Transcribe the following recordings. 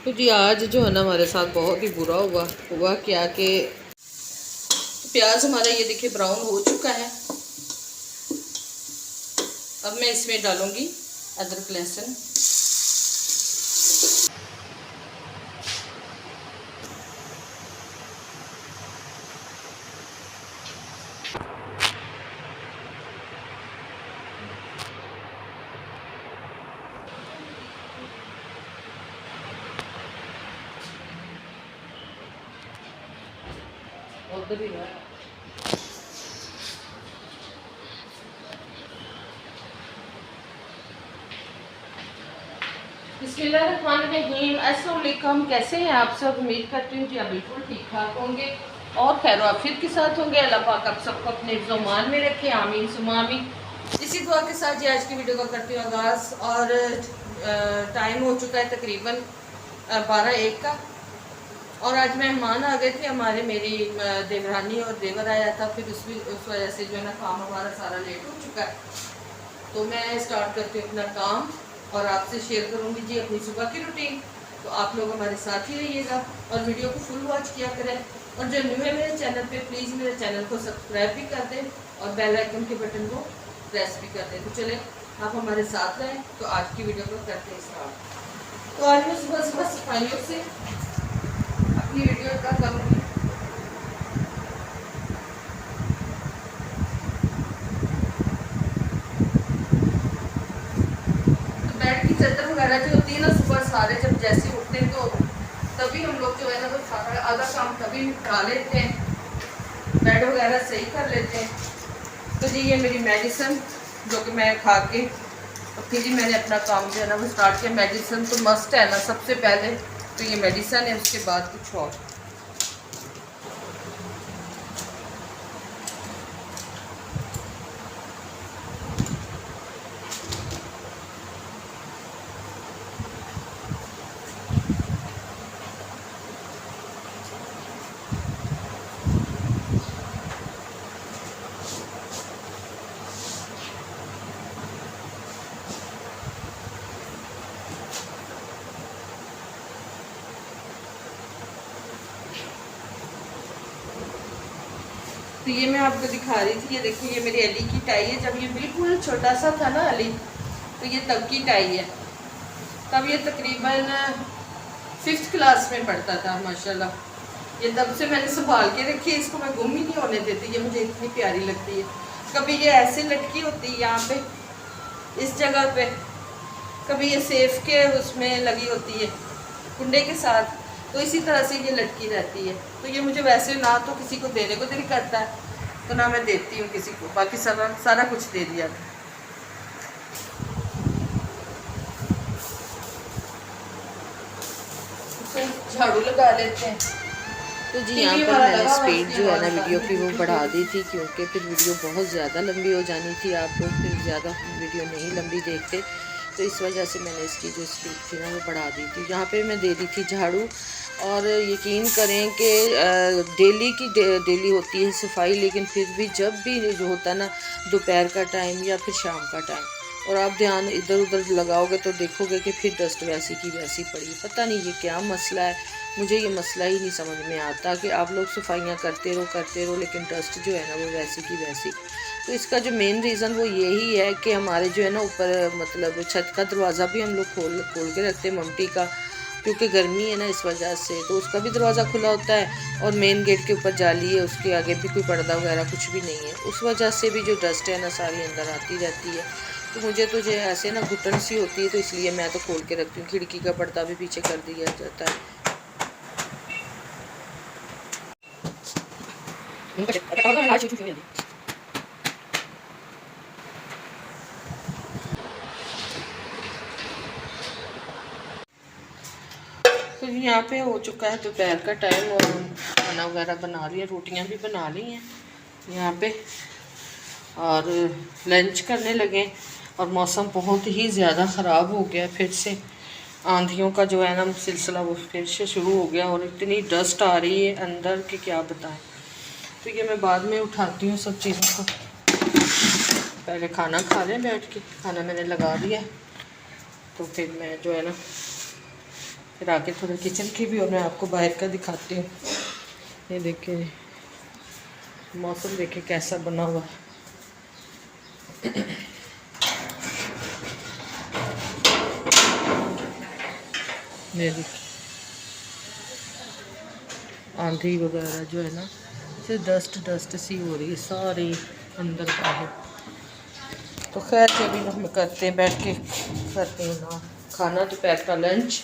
तो जी आज जो है ना हमारे साथ बहुत ही बुरा हुआ क्या कि प्याज हमारा ये देखिए ब्राउन हो चुका है। अब मैं इसमें डालूंगी अदरक लहसुन। उधर ही है। बिस्मिल्लाहिर्रहमानिर्रहीम। अस्सलाम वालेकुम। कैसे हैं आप सब? उम्मीद करती हूँ कि आप बिल्कुल ठीक ठाक होंगे और खैर आफियत के साथ होंगे। अल्लाह पाक आप सबको अपने हिफ्ज़-ओ-मान में रखे, आमीन सुम्मा आमीन। इसी दुआ के साथ जी आज की वीडियो को करती हूँ आगाज़। और टाइम हो चुका है तकरीबन 12-1 का। और आज मेहमान आ गए थे हमारे, मेरी देवरानी और देवर आया था, फिर उस वजह से जो है ना काम हमारा सारा लेट हो चुका है। तो मैं स्टार्ट करती हूँ अपना काम और आपसे शेयर करूँगी जी अपनी सुबह की रूटीन। तो आप लोग हमारे साथ ही रहिएगा और वीडियो को फुल वॉच किया करें। और जो न्यू है मेरे चैनल पे, प्लीज़ मेरे चैनल को सब्सक्राइब भी कर दें और बेल आइकन के बटन को प्रेस भी कर दें। तो चले आप हमारे साथ रहें। तो आज की वीडियो को करते हैं स्टार्ट। तो आज मैं सुबह सुबह सफाइयों से अपनी वीडियो का करूँगी। तो बेड की चादर वगैरह जो होती है ना, सुबह सारे जब जैसे उठते हैं तो तभी हम लोग जो है ना वो सारा आधा काम तभी निपटा लेते हैं, बेड वगैरह सही कर लेते हैं। तो जी ये मेरी मेडिसिन जो कि मैं खा के और फिर ही मैंने अपना काम जो है ना वो स्टार्ट किया। मेडिसिन तो मस्ट है ना, सबसे पहले तो ये मेडिसिन है, उसके बाद कुछ और। तो ये मैं आपको दिखा रही थी, ये देखिए ये मेरी अली की टाई है। जब ये बिल्कुल छोटा सा था ना अली, तो ये तब की टाई है। तब ये तकरीबन 5th क्लास में पढ़ता था माशाल्लाह। ये तब से मैंने संभाल के रखी है, इसको मैं गुम ही नहीं होने देती। ये मुझे इतनी प्यारी लगती है। कभी ये ऐसे लटकी होती है यहाँ पे इस जगह पे, कभी ये सेफ के उसमें लगी होती है कुंडे के साथ, तो इसी तरह से ये लटकी रहती है। तो ये मुझे वैसे ना तो किसी को देने को दिल करता है, तो ना मैं देती हूँ किसी को, बाकी सारा कुछ दे दिया। तो झाड़ू लगा लेते हैं। तो जी यहाँ पर मैंने स्पीड जो है ना वीडियो की वो बढ़ा दी थी, क्योंकि फिर वीडियो बहुत ज़्यादा लंबी हो जानी थी। आप लोग फिर ज़्यादा वीडियो नहीं लंबी देखते, तो इस वजह से मैंने इसकी जो स्पीड थी ना वो बढ़ा दी थी। यहाँ पे मैं दे दी थी झाड़ू। और यकीन करें कि डेली होती है सफाई, लेकिन फिर भी जब भी जो होता है ना दोपहर का टाइम या फिर शाम का टाइम, और आप ध्यान इधर उधर लगाओगे तो देखोगे कि फिर डस्ट वैसी की वैसी पड़ी। पता नहीं ये क्या मसला है, मुझे ये मसला ही नहीं समझ में आता कि आप लोग सफाइयाँ करते रहो लेकिन डस्ट जो है ना वो वैसी की वैसी। तो इसका जो मेन रीज़न वो यही है कि हमारे जो है ना ऊपर मतलब छत का दरवाज़ा भी हम लोग खोल के रखते हैं मम्टी का, क्योंकि गर्मी है ना इस वजह से, तो उसका भी दरवाज़ा खुला होता है। और मेन गेट के ऊपर जाली है, उसके आगे भी कोई पर्दा वगैरह कुछ भी नहीं है, उस वजह से भी जो डस्ट है ना सारी अंदर आती रहती है। तो मुझे तो जो ऐसे ना घुटन सी होती है, तो इसलिए मैं तो खोल के रखती हूँ। खिड़की का पर्दा भी पीछे कर दिया जाता है। तो यहाँ पे हो चुका है दोपहर का टाइम और खाना वगैरह बना लिया, रोटियाँ भी बना ली हैं यहाँ पे और लंच करने लगे। और मौसम बहुत ही ज़्यादा ख़राब हो गया, फिर से आंधियों का जो है ना सिलसिला वो फिर से शुरू हो गया और इतनी डस्ट आ रही है अंदर कि क्या बताएं। तो ये मैं बाद में उठाती हूँ सब चीज़ों को, पहले खाना खा लें बैठ के। खाना मैंने लगा दिया, तो फिर मैं जो है ना फिर आके थोड़ा किचन की भी और मैं आपको बाहर का दिखाती हूँ। ये देखिए मौसम देखिए कैसा बना हुआ है। ये देखिए आंधी वगैरह जो है ना सिर्फ डस्ट सी हो रही है सारी अंदर बाहर। तो खैर अभी हम करते हैं, बैठ के करते हैं ना खाना, दोपहर का लंच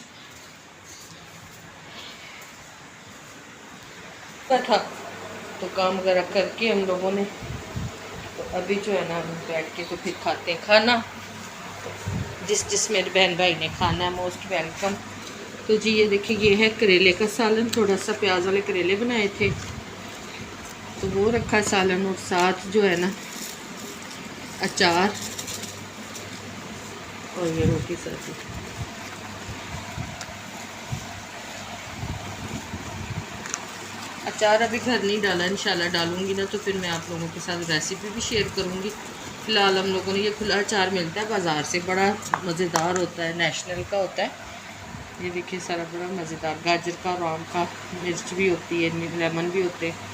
का था। तो काम वगैरह करके हम लोगों ने, तो अभी जो है ना हम बैठ के तो फिर खाते हैं खाना। जिस मेरे बहन भाई ने खाना है मोस्ट वेलकम। तो जी ये देखिए ये है करेले का सालन, थोड़ा सा प्याज वाले करेले बनाए थे तो वो रखा है सालन, और साथ जो है ना अचार और ये रोटी सब्जी। अचार अभी घर नहीं डाला, इंशाल्लाह डालूंगी ना तो फिर मैं आप लोगों के साथ रेसिपी भी शेयर करूंगी। फ़िलहाल हम लोगों ने ये खुला अचार मिलता है बाज़ार से, बड़ा मज़ेदार होता है, नेशनल का होता है। ये देखिए सारा बड़ा मज़ेदार, गाजर का और आम का, मिर्च भी होती है, लेमन भी होते हैं।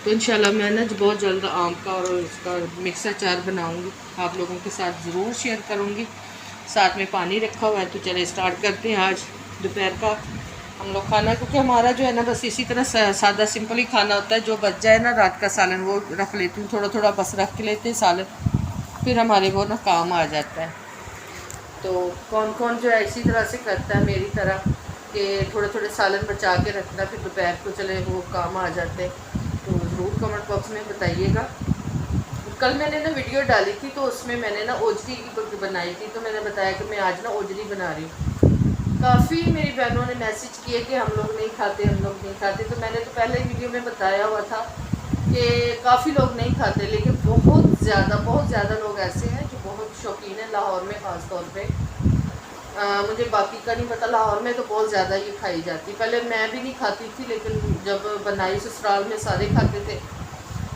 तो इंशाल्लाह मैं ना बहुत जल्द आम का और उसका मिक्स अचार बनाऊंगी, आप लोगों के साथ ज़रूर शेयर करूंगी। साथ में पानी रखा हुआ है, तो चले स्टार्ट करते हैं आज दोपहर का हम लोग खाना, क्योंकि हमारा जो है ना बस इसी तरह सादा सिंपल ही खाना होता है। जो बच जाए ना रात का सालन वो रख लेती हूँ, थोड़ा थोड़ा बस रख के लेते हैं सालन, फिर हमारे वो ना काम आ जाता है। तो कौन कौन जो है इसी तरह से करता है मेरी तरह कि थोड़े थोड़े सालन बचा के रखना, फिर दोपहर को चले वो काम आ जाते हैं। तो ज़रूर कमेंट बॉक्स में बताइएगा। कल मैंने ना वीडियो डाली थी तो उसमें मैंने ना ओजरी की बनाई थी, तो मैंने बताया कि मैं आज ना ओजरी बना रही हूँ। काफ़ी मेरी बहनों ने मैसेज किए कि हम लोग नहीं खाते, हम लोग नहीं खाते। तो मैंने तो पहले वीडियो में बताया हुआ था कि काफ़ी लोग नहीं खाते, लेकिन बहुत ज़्यादा लोग ऐसे हैं जो बहुत शौकीन है, लाहौर में ख़ास तौर पे। मुझे बाकी का नहीं पता, लाहौर में तो बहुत ज़्यादा ये खाई जाती। पहले मैं भी नहीं खाती थी, लेकिन जब बनाई ससुराल में सारे खाते थे,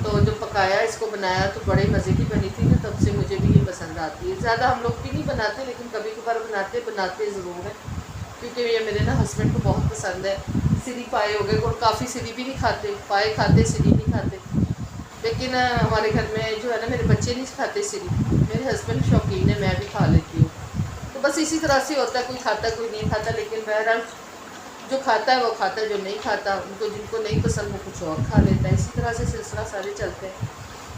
तो जब पकाया इसको बनाया तो बड़े मज़े की बनी थी ना, तब से मुझे भी ये पसंद आती है। ज़्यादा हम लोग भी नहीं बनाते, लेकिन कभी कभार बनाते ज़रूर हैं, क्योंकि ये मेरे ना हस्बैंड को बहुत पसंद है। सीरी पाए हो गए, और काफ़ी सीरी भी नहीं खाते, पाए खाते सीरी नहीं खाते। लेकिन हमारे घर में जो है ना मेरे बच्चे नहीं खाते सीरी, मेरे हस्बैंड शौकीन है, मैं भी खा लेती हूँ। तो बस इसी तरह से होता है, कोई खाता कोई नहीं खाता, लेकिन बहरहाल जो खाता है वो खाता है, जो नहीं खाता उनको, जिनको नहीं पसंद वो कुछ और खा लेता है। इसी तरह से सिलसिला सारे चलते हैं।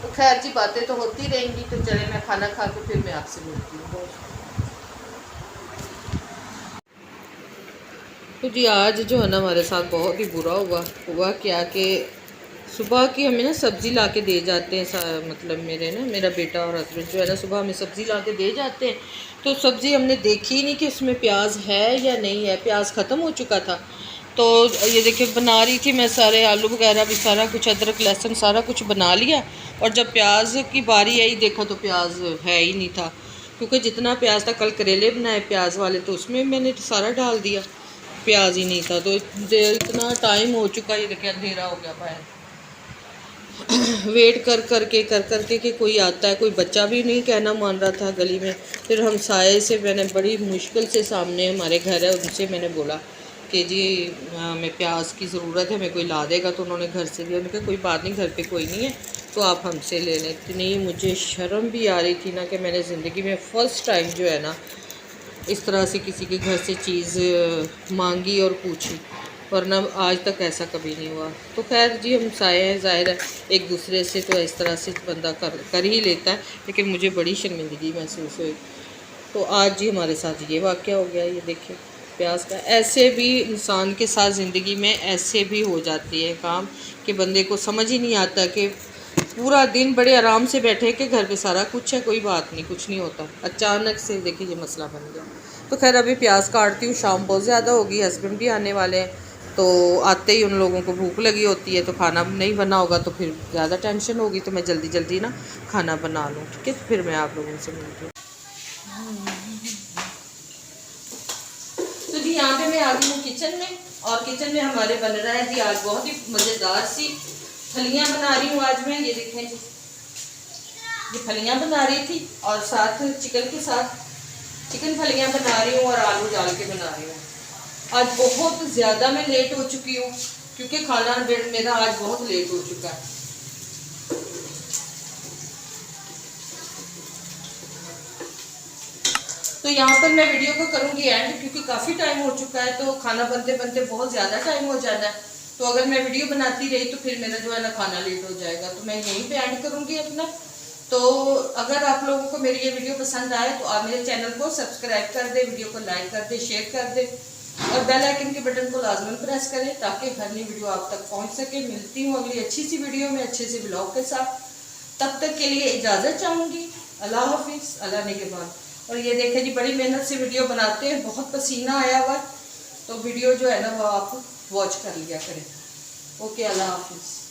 तो खैर जी बातें तो होती रहेंगी। तो चले मैं खाना खा के फिर मैं आपसे मिलती हूँ। तो जी आज जो है ना हमारे साथ बहुत ही बुरा हुआ क्या कि सुबह की हमें ना सब्ज़ी ला के दे जाते हैं, मतलब मेरा बेटा और हस्बैंड जो है ना सुबह हमें सब्ज़ी ला के दे जाते हैं। तो सब्ज़ी हमने देखी ही नहीं कि उसमें प्याज है या नहीं है, प्याज ख़त्म हो चुका था। तो ये देखिए बना रही थी मैं, सारे आलू वगैरह भी सारा कुछ, अदरक लहसुन सारा कुछ बना लिया, और जब प्याज की बारी आई देखा तो प्याज है ही नहीं था, क्योंकि जितना प्याज था कल करेले बनाए प्याज वाले तो उसमें मैंने सारा डाल दिया, प्याज ही नहीं था। तो इतना टाइम हो चुका, ये देखिए अंधेरा हो गया बाहर। वेट कर करके कि कोई आता है, कोई बच्चा भी नहीं कहना मान रहा था गली में। फिर हम साए से, मैंने बड़ी मुश्किल से, सामने हमारे घर है उनसे मैंने बोला कि जी हमें प्याज की ज़रूरत है, हमें कोई ला देगा। तो उन्होंने घर से दिया, उन्होंने कहा कोई बात नहीं, घर पे कोई नहीं है तो आप हमसे ले लें। इतनी मुझे शर्म भी आ रही थी ना कि मैंने ज़िंदगी में फ़र्स्ट टाइम जो है ना इस तरह से किसी के घर से चीज़ मांगी और पूछी, वरना आज तक ऐसा कभी नहीं हुआ। तो खैर जी हम साए हैं, ज़ाहिर है एक दूसरे से तो इस तरह से बंदा कर ही लेता है, लेकिन मुझे बड़ी शर्मिंदगी महसूस हुई। तो आज जी हमारे साथ ये वाक़या हो गया। ये देखिए प्याज का, ऐसे भी इंसान के साथ ज़िंदगी में ऐसे भी हो जाती है काम कि बंदे को समझ ही नहीं आता कि पूरा दिन बड़े आराम से बैठे कि घर पे सारा कुछ है, कोई बात नहीं, कुछ नहीं होता, अचानक से देखिए ये मसला बन गया। तो खैर अभी प्याज काटती हूँ, शाम बहुत ज़्यादा होगी, हस्बैंड भी आने वाले हैं, तो आते ही उन लोगों को भूख लगी होती है, तो खाना नहीं बना होगा तो फिर ज़्यादा टेंशन होगी। तो मैं जल्दी ना खाना बना लूँ, ठीक है, फिर मैं आप लोगों से मिलती हूँ। तो जी यहाँ पे मैं आ गई हूँ किचन में, और किचन में हमारे बन रहा है जी आज बहुत ही मज़ेदार सी फलियाँ बना रही हूँ आज मैं। ये देखें जी, ये फलियाँ बना रही थी, और साथ चिकन के साथ चिकन फलियाँ बना रही हूँ और आलू डाल के बना रही हूँ। आज बहुत ज़्यादा मैं लेट हो चुकी हूँ क्योंकि खाना मेरा आज बहुत लेट हो चुका है। तो यहाँ पर मैं वीडियो को करूँगी एंड, क्योंकि काफ़ी टाइम हो चुका है, तो खाना बनते बनते बहुत ज़्यादा टाइम हो जाना है। तो अगर मैं वीडियो बनाती रही तो फिर मेरा जो है ना खाना लेट हो जाएगा, तो मैं यहीं पे एंड करूँगी अपना। तो अगर आप लोगों को मेरी ये वीडियो पसंद आए तो आप मेरे चैनल को सब्सक्राइब कर दें, वीडियो को लाइक कर दें, शेयर कर दें और बेल आइकन के बटन को लाजमन प्रेस करें ताकि हर नई वीडियो आप तक पहुंच सके। मिलती हूँ अगली अच्छी सी वीडियो में अच्छे से ब्लॉग के साथ। तब तक के लिए इजाज़त चाहूँगी। अल्लाह हाफिज़, अल्लाह ने के बाद। और ये देखें जी, बड़ी मेहनत से वीडियो बनाते हैं, बहुत पसीना आया हुआ, तो वीडियो जो है ना वो आप वॉच कर लिया करें। ओके, अल्लाह हाफिज़।